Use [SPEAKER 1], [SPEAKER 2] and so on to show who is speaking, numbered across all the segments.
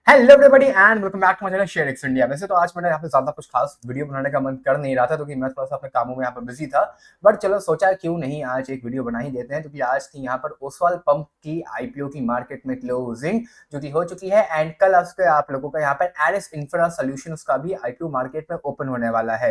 [SPEAKER 1] Hello everybody and welcome back to my channel share X India. वैसे तो आज मैंने यहाँ पे ज्यादा कुछ खास वीडियो बनाने का मन कर नहीं रहा था क्योंकि मैं थोड़ा सा अपने कामों में यहाँ पर बिजी था। बट चलो सोचा क्यों नहीं आज एक वीडियो बना ही देते हैं, क्योंकि आज थी यहाँ पर ओसवाल पंप की आईपीओ की मार्केट में क्लोजिंग जो कि हो चुकी है। एंड कल उसके आप लोगों का यहाँ पर एरिस इंफ्रा सॉल्यूशंस का भी आईपीओ मार्केट में ओपन होने वाला है।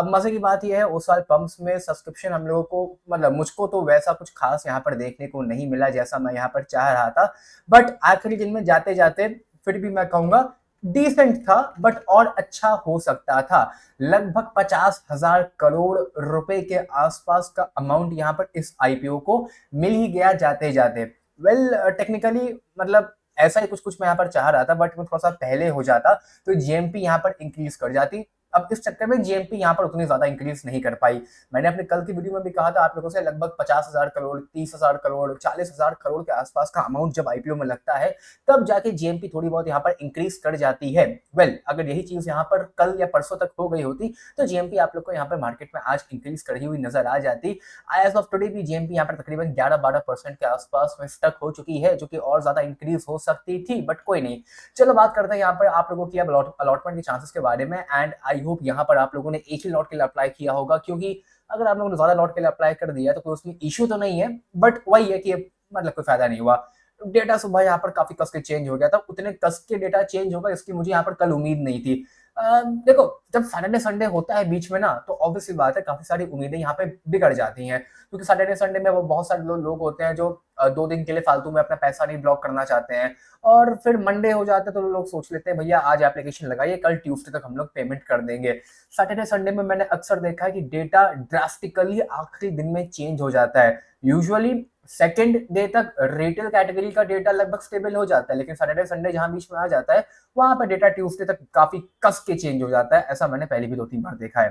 [SPEAKER 1] मजे की बात यह है ओसवाल पंप्स में सब्सक्रिप्शन हम लोगों को मतलब मुझको तो वैसा कुछ खास यहाँ पर देखने को नहीं मिला जैसा मैं यहाँ पर चाह रहा था। बट आखिरी दिन में जाते जाते फिर भी मैं कहूंगा डिसेंट था, बट और अच्छा हो सकता था। लगभग 50,000 करोड़ रुपए के आसपास का अमाउंट यहाँ पर इस आईपीओ को मिल ही गया जाते जाते। वेल टेक्निकली मतलब ऐसा ही कुछ कुछ मैं यहाँ पर चाह रहा था, बट मैं थोड़ा सा पहले हो जाता तो जीएमपी यहाँ पर इंक्रीज कर जाती। अब इस चक्कर में जीएमपी यहाँ पर उतनी ज्यादा इंक्रीज नहीं कर पाई। मैंने अपने कल की वीडियो में भी कहा था आप लोगों से लगभग 50,000 करोड़, 30,000 करोड़, 40,000 करोड़ के आसपास का अमाउंट जब आईपीओ में लगता है तब जाके जीएमपी थोड़ी बहुत यहाँ पर इंक्रीज कर जाती है। वेल अगर यही चीज यहाँ पर कल या परसों तक हो गई होती तो जीएमपी आप लोग को यहाँ पर मार्केट में आज इंक्रीज करी हुई नजर आ जाती। एज ऑफ टुडे भी जीएमपी यहाँ पर तकरीबन 11-12% के आसपास में स्टक हो चुकी है, जो कि और ज्यादा इंक्रीज हो सकती थी, बट कोई नहीं। चलो बात करते हैं यहाँ पर आप लोगों की अलॉटमेंट के चांसेस के बारे में। एंड आई होप यहाँ पर आप लोगों ने एक ही लॉट के लिए अप्लाई किया होगा, क्योंकि अगर आप लोगों ने ज्यादा लॉट के लिए अप्लाई कर दिया तो कोई उसमें इश्यू तो नहीं है, बट वही है कि मतलब कोई फायदा नहीं हुआ। डेटा सुबह यहाँ पर काफी कस के चेंज हो गया था, उतने कस के डेटा चेंज होगा इसकी मुझे यहाँ पर कल उम्मीद नहीं थी। देखो जब सैटरडे संडे होता है बीच में ना, तो ऑब्वियसली बात है काफी सारी उम्मीदें यहाँ पे बिगड़ जाती हैं, क्योंकि सैटरडे संडे में वो बहुत सारे लोग होते हैं जो 2 दिन के लिए फालतू में अपना पैसा नहीं ब्लॉक करना चाहते हैं। और फिर मंडे हो जाता है तो लोग सोच लेते हैं भैया आज एप्लीकेशन लगाइए, कल ट्यूसडे तक हम लोग पेमेंट कर देंगे। सैटरडे संडे में मैंने अक्सर देखा है कि डेटा ड्रास्टिकली आखिरी दिन में चेंज हो जाता है। यूजुअली सेकेंड डे तक रिटेल कैटेगरी का डेटा लगभग स्टेबल हो जाता है, लेकिन सैटरडे संडे जहां बीच में आ जाता है वहां पर डेटा ट्यूसडे तक काफी कस के चेंज हो जाता है। ऐसा मैंने पहले भी 2-3 बार देखा है।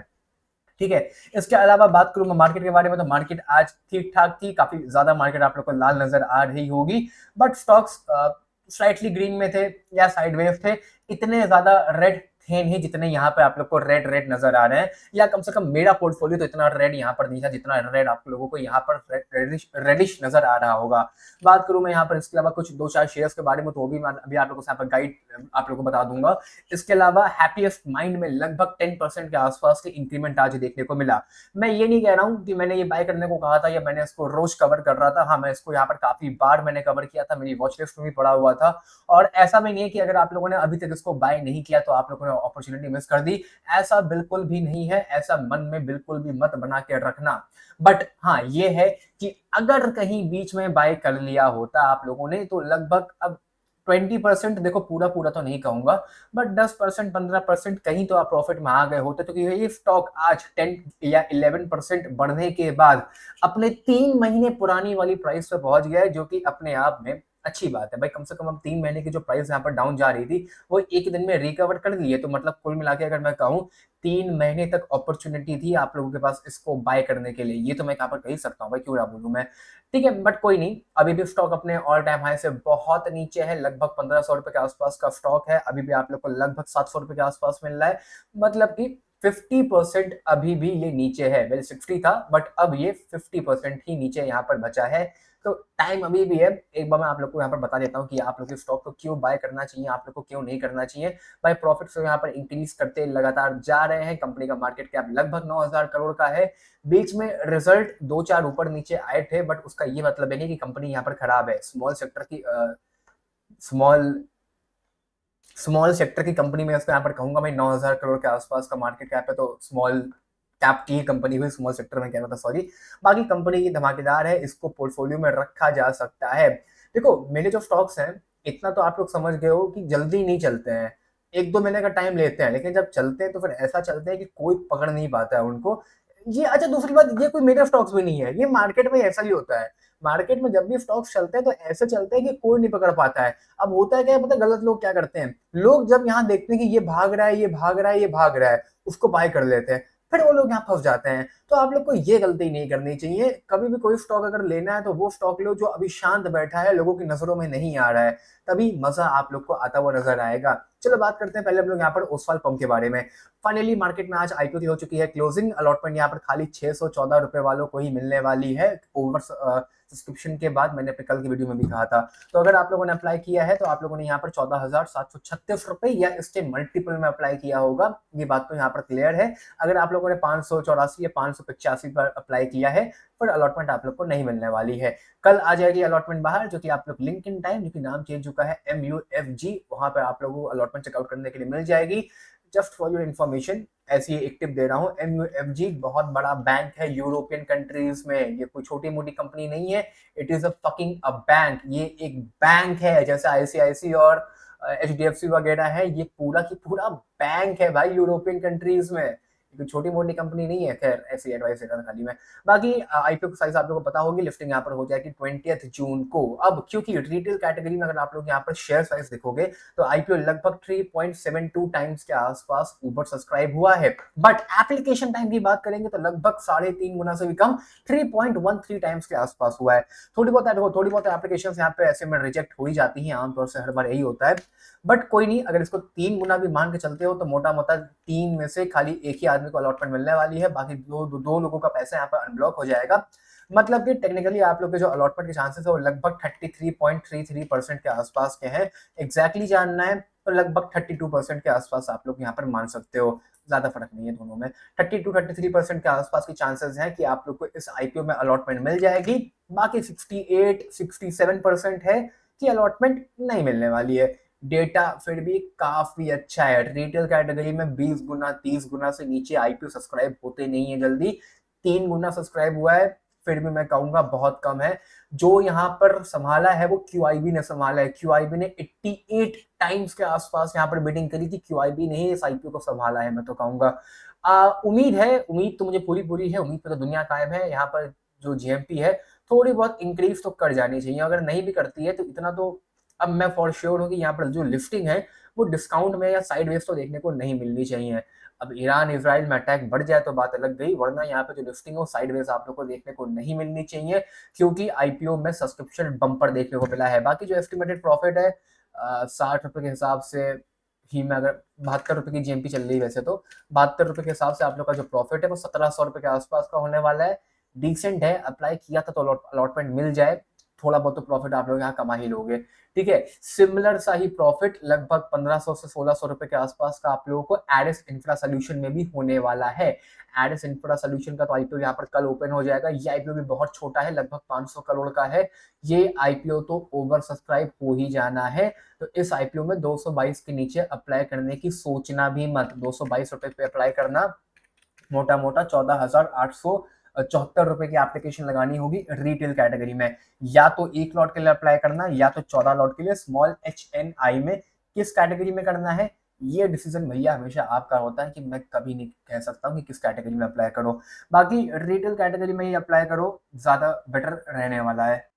[SPEAKER 1] ठीक है। इसके अलावा बात करूं मैं मार्केट के बारे में, तो मार्केट आज ठीक ठाक थी, काफी ज्यादा मार्केट आप लोग को लाल नजर आ रही होगी, बट स्टॉक्स स्लाइटली ग्रीन में थे या साइडवेज थे। इतने ज्यादा रेड थे नहीं जितने यहाँ पे आप लोग को रेड रेड नजर आ रहे हैं, या कम से कम मेरा पोर्टफोलियो तो इतना रेड यहाँ पर नहीं था जितना रेड आप लोगों को यहाँ पर रेडिश नजर आ रहा होगा। बात करूं मैं यहाँ पर इसके अलावा कुछ 2-4 शेयर्स के बारे में, तो वो भी मैं अभी आप लोगों से यहाँ पर गाइड आप लोगों को बता दूंगा। इसके अलावा हैप्पीएस्ट माइंड में लगभग 10% के आसपास के इंक्रीमेंट आज देखने को मिला। मैं ये नहीं कह रहा हूँ कि मैंने ये बाय करने को कहा था या मैंने इसको रोज कवर कर रहा था। हाँ, मैं इसको यहाँ पर काफी बार मैंने कवर किया था, मेरी वॉच लिस्ट में भी पड़ा हुआ था। और ऐसा भी नहीं है कि अगर आप लोगों ने अभी तक इसको बाय नहीं किया तो आप लोगों ने अपॉर्चुनिटी मिस कर दी। ऐसा बिल्कुल भी नहीं है, ऐसा मन में बिल्कुल भी मत बना के रखना। बट हाँ ये है कि अगर कहीं बीच में बाय कर लिया होता आप लोगों ने तो लगभग अब 20%, देखो पूरा पूरा तो नहीं कहूंगा, बट 10%, 15% कहीं तो आप प्रॉफिट में आ गए होते, क्योंकि ये स्टॉक आज 10 या 11% बढ़ने के बाद अपने 3 महीने पुरानी वाली प्राइस पे पहुंच गया है, जो कि अपने आप में अच्छी बात है भाई। कम से कम अब 3 महीने की जो प्राइस यहाँ पर डाउन जा रही थी वो एक दिन में रिकवर कर ली है। तो मतलब कुल मिला के अगर मैं कहूँ 3 महीने तक अपॉर्चुनिटी थी आप लोगों के पास इसको बाय करने के लिए, ये तो मैं यहाँ पर कह ही सकता हूँ भाई, क्यों ना बोलूं मैं। ठीक है, बट कोई नहीं, अभी भी स्टॉक अपने ऑल टाइम हाई से बहुत नीचे है, लगभग 1500 रुपए के आसपास का स्टॉक है। अभी भी आप लोग को लगभग 700 रुपए के आसपास मिल रहा है, मतलब कि 50% अभी भी ये नीचे है। वेल 60 था बट अब ये 50% ही नीचे यहाँ पर बचा है। तो टाइम अभी भी है। एक बार मैं आप लोग को यहाँ पर बता देता हूँ कि आप लोग के स्टॉक को क्यों बाय करना चाहिए, आप लोग को क्यों नहीं करना चाहिए। भाई प्रॉफिट यहाँ पर इंक्रीज करते लगातार जा रहे हैं। कंपनी का मार्केट कैप लगभग 9,000 करोड़ का है। बीच में रिजल्ट 2-4 ऊपर नीचे आए थे, बट उसका ये मतलब नहीं कि कंपनी यहाँ पर खराब है। स्मॉल स्मॉल सेक्टर की कंपनी में इसको यहाँ पर कहूंगा मैं। 9,000 करोड़ के आसपास का मार्केट कैप है, तो स्मॉल कैप की कंपनी हुई, स्मॉल सेक्टर में कह रहा था, सॉरी। बाकी कंपनी की धमाकेदार है, इसको पोर्टफोलियो में रखा जा सकता है। देखो मेरे जो स्टॉक्स हैं इतना तो आप लोग समझ गए हो कि जल्दी नहीं चलते हैं, 1-2 महीने का टाइम लेते हैं, लेकिन जब चलते हैं तो फिर ऐसा चलते हैं कि कोई पकड़ नहीं पाता है उनको। ये अच्छा, दूसरी बात, ये कोई मेजर स्टॉक्स भी नहीं है, ये मार्केट में ऐसा ही होता है। मार्केट में जब भी स्टॉक्स चलते हैं तो ऐसे चलते हैं कि कोई नहीं पकड़ पाता है। अब होता है क्या पता है, गलत लोग क्या करते हैं, लोग जब यहाँ देखते हैं कि ये भाग रहा है, ये भाग रहा है, ये भाग रहा है, उसको बाय कर लेते हैं, फिर वो लोग यहाँ फंस जाते हैं। तो आप लोग को ये गलती नहीं करनी चाहिए। कभी भी कोई स्टॉक अगर लेना है तो वो स्टॉक लो जो अभी शांत बैठा है, लोगों की नजरों में नहीं आ रहा है, तभी मजा आप लोग को आता हुआ नजर आएगा। चलो बात करते हैं पहले हम लोग यहाँ पर ओसवाल पंप के बारे में। फाइनली मार्केट में आज आईपीओ की हो चुकी है क्लोजिंग। अलॉटमेंट यहाँ पर खाली 614 रुपए वालों को ही मिलने वाली है। ओवर सब्सक्रिप्शन के बाद, मैंने अपने कल की वीडियो में भी कहा था। तो अगर आप लोगों ने अप्लाई किया है तो आप लोगों ने यहाँ पर 14,736 रुपए या इसके मल्टीपल में अप्लाई किया होगा, ये बात तो यहाँ पर क्लियर है। अगर आप लोगों ने 584 या 585 पर अप्लाई किया है, फिर अलॉटमेंट आप लोग को नहीं मिलने वाली है। कल आ जाएगी अलॉटमेंट बाहर, जो कि आप लोग लिंक इन टाइम, जो कि नाम चेंज चुका है MUFG, वहां पर आप लोगों को अलॉटमेंट चेकआउट करने के लिए मिल जाएगी। जस्ट फॉर योर इन्फॉर्मेशन, ऐसी एक टिप दे रहा हूँ, MUFG बहुत बड़ा बैंक है यूरोपियन कंट्रीज में, ये कोई छोटी मोटी कंपनी नहीं है। It is a fucking a bank, ये एक बैंक है, जैसे ICICI और HDFC वगैरह है, ये पूरा की पूरा बैंक है भाई यूरोपियन कंट्रीज में, कोई छोटी मोटी कंपनी नहीं है। खैर ऐसी एडवाइस देता था खाली मैं। बाकी IPO की साइज आप लोगों को पता होगी, लिफ्टिंग यहाँ पर हो जाएगी 20 जून को। अब क्योंकि रिटेल कैटेगरी में अगर आप लोग यहाँ पर शेयर साइज देखोगे तो IPO लगभग 3.72 टाइम्स के आसपास ऊपर सब्सक्राइब हुआ है, बट एप्लीकेशन टाइम की बात करेंगे तो लगभग 3.5 गुना से भी कम, 3.13 टाइम्स के आसपास हुआ है। थोड़ी बहुत एप्लीकेशन यहाँ पे ऐसे में रिजेक्ट हो ही जाती है, आमतौर से हर बार यही होता है, बट कोई नहीं, अगर इसको 3 गुना भी मान के चलते हो तो मोटा मोटा 3 में से खाली एक ही आदमी को अलॉटमेंट मिलने वाली है, बाकी दो लोगों का पैसा यहाँ पर अनब्लॉक हो जाएगा। मतलब कि टेक्निकली आप लोग के जो अलॉटमेंट के चांसेस है वो लगभग 33.33% के आसपास के हैं। एग्जैक्टली जानना है तो लगभग 32% के आसपास आप लोग यहाँ पर मान सकते हो, ज्यादा फर्क नहीं है दोनों में। 33% के आसपास की चांसेस हैं कि आप लोग को इस IPO में अलॉटमेंट मिल जाएगी। बाकी 68-67% है कि अलॉटमेंट नहीं मिलने वाली है। डेटा फिर भी काफी अच्छा है, रिटेल कैटेगरी में 20 गुना 30 गुना से नीचे IPO सब्सक्राइब होते नहीं है जल्दी। 3 गुना सब्सक्राइब हुआ है, फिर भी मैं कहूंगा बहुत कम है। जो यहाँ पर संभाला है वो QIB ने संभाला है, QIB ने 88 टाइम्स के आसपास यहाँ पर बिडिंग करी थी, QIB ने ही इस IPO को संभाला है, मैं तो कहूंगा। उम्मीद है, उम्मीद तो मुझे पूरी है, उम्मीद पे तो दुनिया कायम है। यहाँ पर जो GMP है थोड़ी बहुत इंक्रीज तो कर जानी चाहिए, अगर नहीं भी करती है तो इतना तो अब मैं फॉर श्योर हूँ कि यहाँ पर जो लिफ्टिंग है वो डिस्काउंट में या साइडवेज तो देखने को नहीं मिलनी चाहिए। अब ईरान इजराइल में अटैक बढ़ जाए तो बात अलग गई, वरना यहाँ पे जो लिफ्टिंग हो साइडवेज आप लोग को देखने को नहीं मिलनी चाहिए, क्योंकि IPO में सब्सक्रिप्शन बम्पर देखने को मिला है। बाकी जो एस्टिमेटेड प्रॉफिट है 60 रुपए के हिसाब से ही, में अगर 72 रुपए की GMP चल रही है वैसे तो 72 रुपए के हिसाब से आप लोग का जो प्रॉफिट है वो 1700 रुपए के आसपास का होने वाला है। डिसेंट है, अप्लाई किया था तो अलॉटमेंट मिल जाए, थोड़ा बहुत तो प्रॉफिट आप लोग यहाँ कमा ही लोगे। ठीक है, सिमिलर सा ही प्रॉफिट लगभग 1500 से 1600 रुपए के आसपास का आप लोगों को एडिस इंफ्रा सोल्यूशन में भी होने वाला है। एडिस इंफ्रा सोल्यूशन का तो IPO यहाँ पर कल ओपन हो जाएगा। ये IPO भी बहुत छोटा है, लगभग 500 करोड़ का है। ये IPO तो ओवर सब्सक्राइब हो ही जाना है, तो इस IPO में 222 के नीचे अप्लाई करने की सोचना भी मत। 222 रुपए पे अप्लाई करना, मोटा मोटा 14,874 रुपए की एप्लीकेशन लगानी होगी रिटेल कैटेगरी में। या तो एक लॉट के लिए अप्लाई करना, या तो 14 लॉट के लिए स्मॉल HNI में। किस कैटेगरी में करना है ये डिसीजन भैया हमेशा आपका होता है, कि मैं कभी नहीं कह सकता हूँ कि किस कैटेगरी में अप्लाई करो। बाकी रिटेल कैटेगरी में ही अप्लाई करो, ज्यादा बेटर रहने वाला है।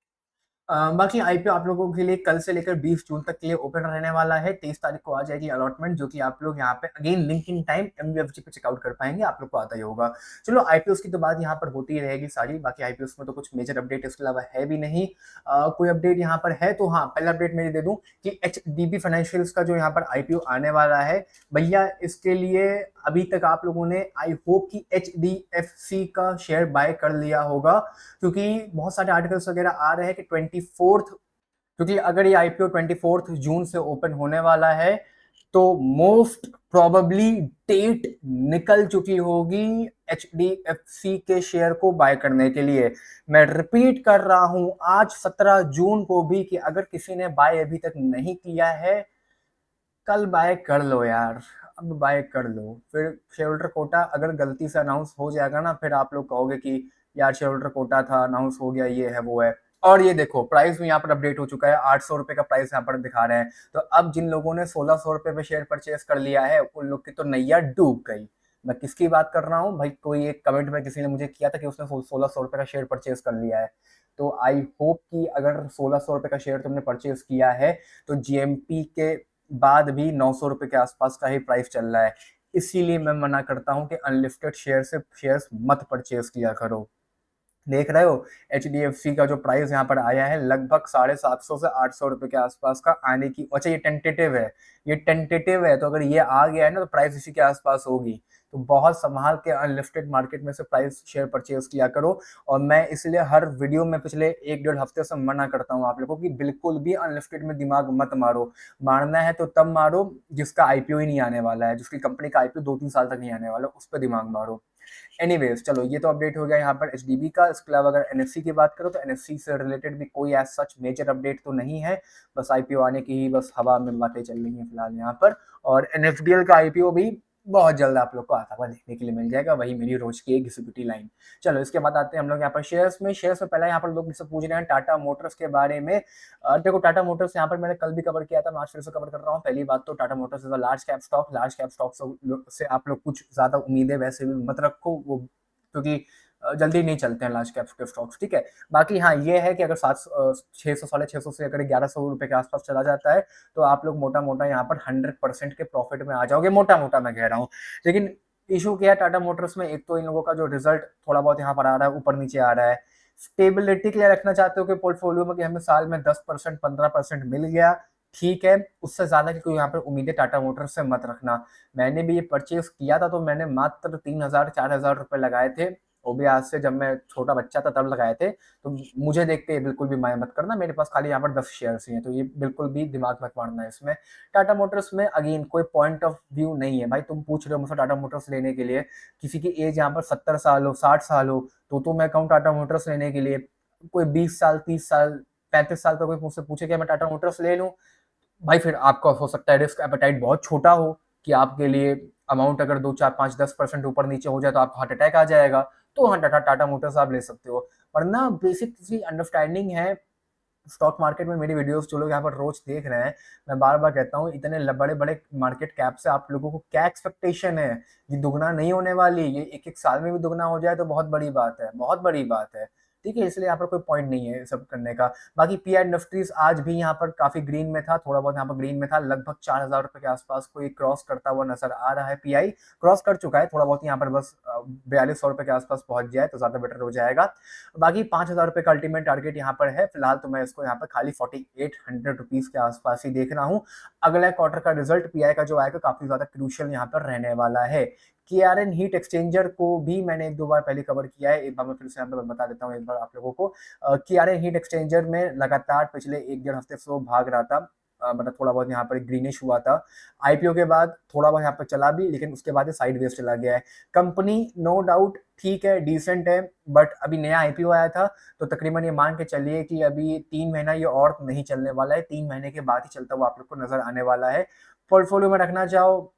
[SPEAKER 1] बाकी IPO आप लोगों के लिए कल से लेकर 20 जून तक के लिए ओपन रहने वाला है। 23 तारीख को आ जाएगी अलॉटमेंट, जो कि आप लोग यहाँ पे again link in time MUFG पे चेकआउट कर पाएंगे, आप लोग को आता ही होगा। चलो IPOs की तो बात यहाँ पर होती ही रहेगी सारी, बाकी IPOs में तो कुछ मेजर अपडेट इसके अलावा है भी नहीं। कोई अपडेट यहाँ पर है तो हाँ, पहला अपडेट मैं दे दूं कि HDB फाइनेंशियल्स का जो यहाँ पर IPO आने वाला है भैया, इसके लिए अभी तक आप लोगों ने आई होप कि HDFC का शेयर बाय कर लिया होगा, क्योंकि बहुत सारे आर्टिकल्स वगैरह आ रहे हैं कि 24th, क्योंकि अगर ये IPO 24 जून से ओपन होने वाला है तो मोस्ट प्रोबेबली डेट निकल चुकी होगी HDFC के शेयर को बाय करने के लिए। मैं रिपीट कर रहा हूं आज 17 जून को भी, कि अगर किसी ने बाय अभी तक नहीं किया है, कल बाय कर लो यार, अब बाय कर लो। फिर शेयर होल्डर कोटा अगर गलती से अनाउंस हो जाएगा ना, फिर आप लोग कहोगे कि यार शेयर होल्डर कोटा था, अनाउंस हो गया, ये है वो है। और ये देखो प्राइस भी यहाँ पर अपडेट हो चुका है, 800 रुपए का प्राइस यहाँ पर दिखा रहे हैं। तो अब जिन लोगों ने 1600 रुपए पे शेयर परचेस कर लिया है, उन लोग की तो नैया डूब गई। मैं किसकी बात कर रहा हूँ भाई, कोई एक कमेंट में किसी ने मुझे किया था कि उसने 1600 रुपए का शेयर परचेस कर लिया है। तो आई होप कि अगर 1600 रुपए का शेयर तुमने परचेस किया है तो GMP के बाद भी 900 रुपए के आसपास का ही प्राइस चल रहा है। इसीलिए मैं मना करता हूं कि अनलिस्टेड शेयर से शेयर्स मत परचेज किया करो। देख रहे हो HDFC का जो प्राइस यहाँ पर आया है लगभग 750 से 800 रुपए के आसपास का आने की। अच्छा ये टेंटेटिव है, ये टेंटेटिव है, तो अगर ये आ गया है ना तो प्राइस इसी के आसपास होगी। तो बहुत संभाल के अनलिस्टेड मार्केट में से प्राइस शेयर परचेज किया करो। और मैं इसलिए हर वीडियो में पिछले 1-1.5 हफ्ते से मना करता हूँ आप लोगों को कि बिल्कुल भी अनलिस्टेड में दिमाग मत मारो। मारना है तो तब मारो जिसका आईपीओ ही नहीं आने वाला है, जिसकी कंपनी का आईपीओ 2-3 साल तक नहीं आने वाला, उस पर दिमाग मारो। एनीवेज चलो ये तो अपडेट हो गया यहाँ पर एचडीबी का। इसके अलावा अगर एनएफसी की बात करो तो एनएफसी से रिलेटेड भी कोई एज सच मेजर अपडेट तो नहीं है, बस आईपीओ आने की ही बस हवा में बातें चल रही हैं फिलहाल यहाँ पर। और एनएफडीएल का आईपीओ भी बहुत जल्द आप लोग को आता हुआ देखने के लिए मिल जाएगा, वही मेरी रोज की एक घिसुपिटी लाइन। चलो इसके बाद आते हैं हम लोग यहाँ पर शेयर्स में पहले यहाँ पर लोग मुझसे पूछ रहे हैं टाटा मोटर्स के बारे में। देखो टाटा मोटर्स यहाँ पर मैंने कल भी कवर किया था, मैं आज फिर से कवर कर रहा हूँ। पहली बात तो Tata Motors is a large cap stock से आप लोग कुछ ज्यादा उम्मीदें वैसे भी मत रखो, वो क्योंकि जल्दी नहीं चलते हैं लार्ज कैप के स्टॉक्स, ठीक है। बाकी हाँ ये है कि अगर 600 650 से अगर 1100 रुपए के आसपास चला जाता है तो आप लोग मोटा मोटा यहाँ पर 100% के प्रॉफिट में आ जाओगे, मोटा मोटा मैं कह रहा हूँ। लेकिन इशू क्या है टाटा मोटर्स में, एक तो इन लोगों का जो रिजल्ट थोड़ा बहुत यहाँ पर आ रहा है, ऊपर नीचे आ रहा है। स्टेबिलिटी के लिए रखना चाहते हो कि पोर्टफोलियो में कि हमें साल में 10% 15% मिल गया, ठीक है। उससे ज्यादा की कोई यहाँ पर उम्मीदें टाटा मोटर्स से मत रखना। मैंने भी ये परचेज किया था तो मैंने मात्र 3,000 4,000 रुपए लगाए थे, वो भी आज से जब मैं छोटा बच्चा था तब लगाए थे। तो मुझे देख के बिल्कुल भी माया मत करना, मेरे पास खाली यहाँ पर 10 शेयर्स ही हैं, तो ये बिल्कुल भी दिमाग मत मारना है इसमें। टाटा मोटर्स में अगेन कोई पॉइंट ऑफ व्यू नहीं है भाई, तुम पूछ रहे हो मुझसे टाटा मोटर्स लेने के लिए, किसी की एज यहाँ पर 70 साल हो 60 साल हो तो मैं कहूँ टाटा मोटर्स लेने के लिए। कोई 20 साल 30 साल 35 साल का कोई मुझसे पूछे कि मैं टाटा मोटर्स ले लूँ, भाई फिर आपका हो सकता है रिस्क एपेटाइट बहुत छोटा हो कि आपके लिए अमाउंट अगर 2 4 5 10% ऊपर नीचे हो जाए तो आपको हार्ट अटैक आ जाएगा, तो हाँ टाटा मोटर्स आप ले सकते हो। वरना बेसिक सी अंडरस्टैंडिंग है स्टॉक मार्केट में। मेरी वीडियोस जो लोग यहाँ पर रोज देख रहे हैं, मैं बार बार कहता हूँ इतने बड़े बड़े मार्केट कैप से आप लोगों को क्या एक्सपेक्टेशन है, ये दुगना नहीं होने वाली, ये एक एक साल में भी दुगना हो जाए तो बहुत बड़ी बात है, बहुत बड़ी बात है, ठीक है। इसलिए यहाँ पर कोई पॉइंट नहीं है सब करने का। बाकी पीआई इंडस्ट्रीज आज भी यहाँ पर काफी ग्रीन में था, थोड़ा बहुत यहाँ पर ग्रीन में था, लगभग 4,000 रुपए के आसपास को क्रॉस करता हुआ नजर आ रहा है। पीआई क्रॉस कर चुका है, थोड़ा बहुत यहाँ पर बस 4200 रुपए के आसपास पहुंच जाए तो ज्यादा बेटर हो जाएगा। बाकी 5,000 रुपए का अल्टीमेट टारगेट यहाँ पर है फिलहाल, तो मैं इसको यहाँ पर खाली 4800 रुपीज के आसपास ही देख रहा हूँ। अगला क्वार्टर का रिजल्ट पीआई का जो आएगा काफी ज्यादा क्रूशियल यहाँ पर रहने वाला है। केआरएन हीट एक्सचेंजर को भी मैंने 1-2 बार पहले कवर किया है, एक बार मैं फिर से यहाँ पर बता देता हूँ एक बार आप लोगों को। केआरएन हीट एक्सचेंजर में लगातार पिछले 1-1.5 हफ्ते से वो भाग रहा था, मतलब थोड़ा बहुत यहाँ पर ग्रीनिश हुआ था। आईपीओ के बाद थोड़ा बहुत यहाँ पर चला भी, लेकिन उसके बाद साइड वेज चला गया है। कंपनी नो डाउट ठीक है, डिसेंट है, बट अभी नया आईपीओ आया था तो तकरीबन ये मान के चलिए कि अभी 3 महीना ये और नहीं चलने वाला है, 3 महीने के बाद ही चलता हुआ आप लोग को नजर आने वाला है। पोर्टफोलियो में रखना चाहो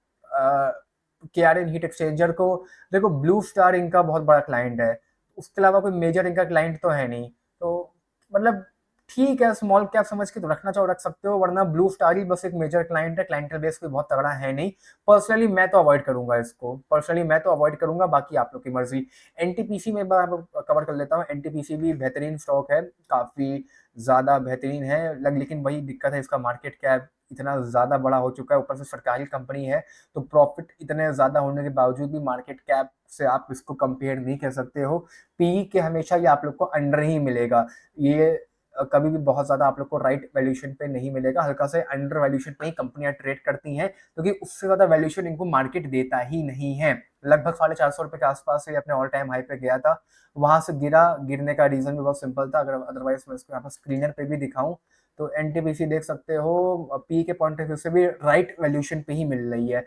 [SPEAKER 1] केआरएन हीट एक्सचेंजर को, देखो ब्लू स्टार इनका बहुत बड़ा क्लाइंट है, उसके अलावा कोई मेजर इनका क्लाइंट तो है नहीं, तो मतलब ठीक है स्मॉल कैप समझ के तो रखना चाहो रख सकते हो, वरना ब्लू स्टार ही बस एक मेजर क्लाइंट है, क्लाइंटल बेस कोई बहुत तगड़ा है नहीं। पर्सनली मैं तो अवॉइड करूंगा इसको, पर्सनली मैं तो अवॉइड करूंगा, बाकी आप लोग की मर्जी। एनटीपीसी में बार कवर कर लेता हूँ, एनटीपीसी भी बेहतरीन स्टॉक है, काफी ज्यादा बेहतरीन है, लेकिन वही दिक्कत है इसका मार्केट कैप इतना ज्यादा बड़ा हो चुका है, ऊपर से सरकारी कंपनी है, तो प्रॉफिट इतने ज्यादा होने के बावजूद भी मार्केट कैप से आप इसको कंपेयर नहीं कर सकते हो। पीई के हमेशा ये आप लोग को अंडर ही मिलेगा, ये कभी भी बहुत ज्यादा आप लोग को राइट वैल्यूएशन पे नहीं मिलेगा, हल्का से अंडर वैल्यूएशन पे ही कंपनियां ट्रेड करती हैं, क्योंकि उससे ज्यादा वैल्यूएशन इनको मार्केट देता ही नहीं है। लगभग 450 रुपए के आसपास से अपने ऑल टाइम हाई पे गया था, वहां से गिरने का रीजन भी बहुत सिंपल था, अगर अदरवाइज मैं इसको यहाँ पर स्क्रीनर पे भी दिखाऊं तो एनटीपीसी देख सकते हो पी के पॉइंट ऑफ व्यू से भी राइट वैल्यूएशन पे ही मिल रही है।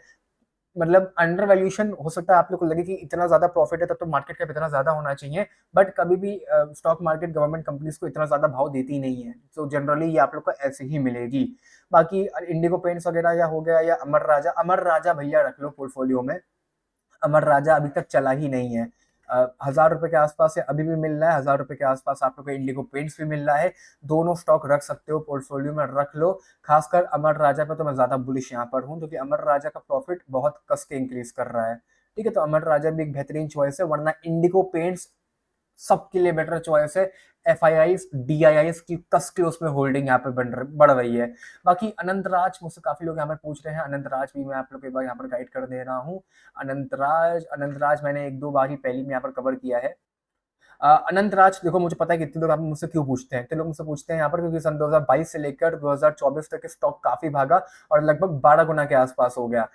[SPEAKER 1] मतलब अंडर वैल्यूएशन हो सकता है आप लोग को लगे कि इतना ज्यादा प्रॉफिट है तब तो मार्केट कैप इतना ज्यादा होना चाहिए, बट कभी भी स्टॉक मार्केट गवर्नमेंट कंपनीज को इतना ज्यादा भाव देती नहीं है, तो जनरली ये आप लोग को ऐसे ही मिलेगी। बाकी इंडिगो पेंट्स वगैरह या हो गया या अमर राजा भैया रख लो पोर्टफोलियो में, अमर राजा अभी तक चला ही नहीं है। 1,000 रुपए के आसपास से अभी भी मिल रहा है, 1,000 रुपए के आसपास आप लोग को इंडिगो पेंट्स भी मिल रहा है, दोनों स्टॉक रख सकते हो पोर्टफोलियो में, रख लो। खासकर अमर राजा पे तो मैं ज्यादा बुलिश यहाँ पर हूँ, क्योंकि अमर राजा का प्रॉफिट बहुत कस के इंक्रीज कर रहा है, ठीक है, तो अमर राजा भी एक बेहतरीन चॉइस है, वरना इंडिगो पेंट्स सबके लिए बेटर चॉइस है। F I I D I I की कस के उसमें होल्डिंग यहाँ पे बढ़ रही है। बाकी अनंत राज मुझसे काफी लोग यहाँ पर पूछ रहे हैं, अनंत राज भी मैं आप लोग एक बार यहाँ पर गाइड कर दे रहा हूँ। अनंत राज मैंने 1-2 बार ही पहली में यहाँ पर कवर किया है। अनंत राज देखो, मुझे पता है कि इतने लोग आप मुझसे क्यों पूछते हैं, इतने लोग मुझसे पूछते हैं यहाँ पर क्योंकि सन 2022 से लेकर 2024 तक के स्टॉक काफी भागा और लगभग 12 गुना के आसपास हो गया।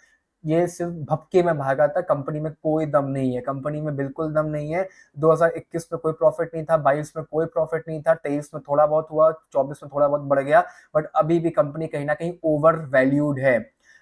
[SPEAKER 1] ये सिर्फ भपके में भागा था, कंपनी में कोई दम नहीं है, कंपनी में बिल्कुल दम नहीं है। 2021 में कोई प्रॉफिट नहीं था, 22 में कोई प्रॉफिट नहीं था, 23 में थोड़ा बहुत हुआ, 24 में थोड़ा बहुत बढ़ गया, बट अभी भी कंपनी कहीं ना कहीं ओवर वैल्यूड है।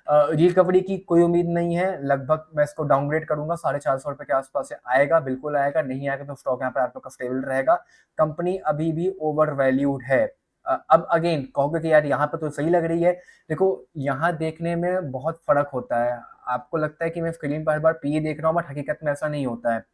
[SPEAKER 1] रिकवरी की कोई उम्मीद नहीं है, लगभग मैं इसको डाउनग्रेड करूंगा, ₹450 के आसपास से आएगा, बिल्कुल आएगा, नहीं आएगा तो स्टॉक यहाँ पर आप लोग का स्टेबल रहेगा। कंपनी अभी भी ओवर वैल्यूड है। अब अगेन कहोगे कि यार यहाँ पर तो सही लग रही है, देखो यहाँ देखने में बहुत फर्क होता है। आपको लगता है कि मैं स्क्रीन पर हर बार पी देख रहा हूँ, बट हकीकत में ऐसा नहीं होता है।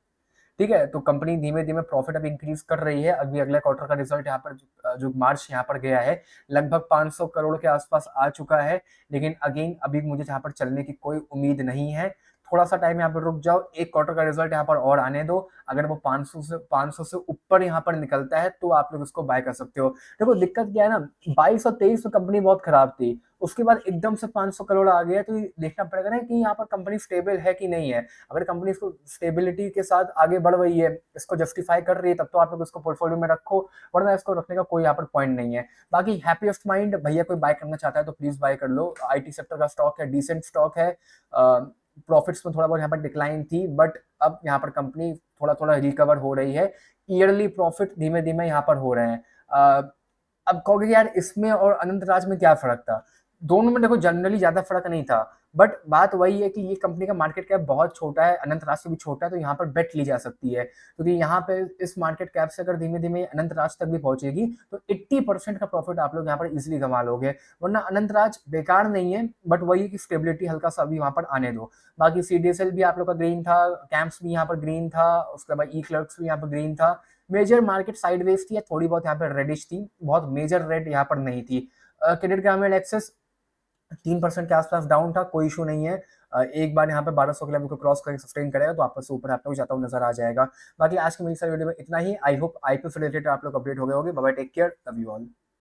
[SPEAKER 1] ठीक है, तो कंपनी धीमे धीमे प्रॉफिट अब इंक्रीज कर रही है। अभी अगले क्वार्टर का रिजल्ट यहाँ पर जो मार्च यहाँ पर गया है, लगभग 500 करोड़ के आसपास आ चुका है। लेकिन अगेन अभी मुझे यहाँ पर चलने की कोई उम्मीद नहीं है। थोड़ा सा टाइम यहाँ पर रुक जाओ, एक क्वार्टर का रिजल्ट यहाँ पर और आने दो। अगर वो 500 से ऊपर यहाँ पर निकलता है तो आप लोग इसको बाय कर सकते हो। देखो दिक्कत क्या है ना, 22 और 23 में कंपनी बहुत खराब थी, उसके बाद एकदम से 500 करोड़ आ गया, तो ये देखना पड़ेगा ना कि यहाँ पर कंपनी स्टेबल है कि नहीं है। अगर कंपनी इसको स्टेबिलिटी के साथ आगे बढ़ रही है, इसको जस्टिफाई कर रही है, तब तो आप लोग इसको पोर्टफोलियो में रखो, वरना इसको रखने का कोई यहाँ पर पॉइंट नहीं है। बाकी हैप्पीएस्ट माइंड भैया कोई बाय करना चाहता है तो प्लीज बाय कर लो। आईटी सेक्टर का स्टॉक है, डिसेंट स्टॉक है। प्रॉफिट्स में थोड़ा बहुत यहाँ पर डिक्लाइन थी, बट अब यहाँ पर कंपनी थोड़ा थोड़ा रिकवर हो रही है। ईयरली प्रॉफिट धीमे धीमे यहाँ पर हो रहे हैं। अब कहोगे कि यार इसमें और अनंत राज में क्या फर्क था, दोनों में देखो जनरली ज्यादा फर्क नहीं था, बट बात वही है कि ये कंपनी का मार्केट कैप बहुत छोटा है, अनंत राज से भी छोटा है, तो यहाँ पर बेट ली जा सकती है, क्योंकि यहाँ पे इस मार्केट कैप से अगर धीमे धीमे अनंत राज तक भी पहुंचेगी तो 80% का प्रॉफिट आप लोग यहाँ पर इजिली कमा लोगे। वरना अनंत राज बेकार नहीं है, बट वही की स्टेबिलिटी हल्का सा अभी वहां पर आने दो। बाकी सीडीएसएल भी आप लोग का ग्रीन था, कैंप्स भी यहाँ पर ग्रीन था, उसके बाद ई क्लर्क्स भी यहाँ पर ग्रीन था। मेजर मार्केट साइडवेज थी या थोड़ी बहुत यहाँ पर रेडिश थी, बहुत मेजर रेड यहाँ पर नहीं थी। क्रेडिट ग्रामीण एक्सेस 3% के आसपास डाउन था, कोई इशू नहीं है। एक बार यहाँ पे 1200 के लेवल को क्रॉस करके सस्टेन करेगा तो आपस से ऊपर आप लोग जाता हुआ नजर आ जाएगा। बाकी आज की मेरी सारी वीडियो में इतना ही। आई होप आईपीओ से रिलेटेड आप लोग अपडेट हो गए होंगे। Bye bye, take care, love you all.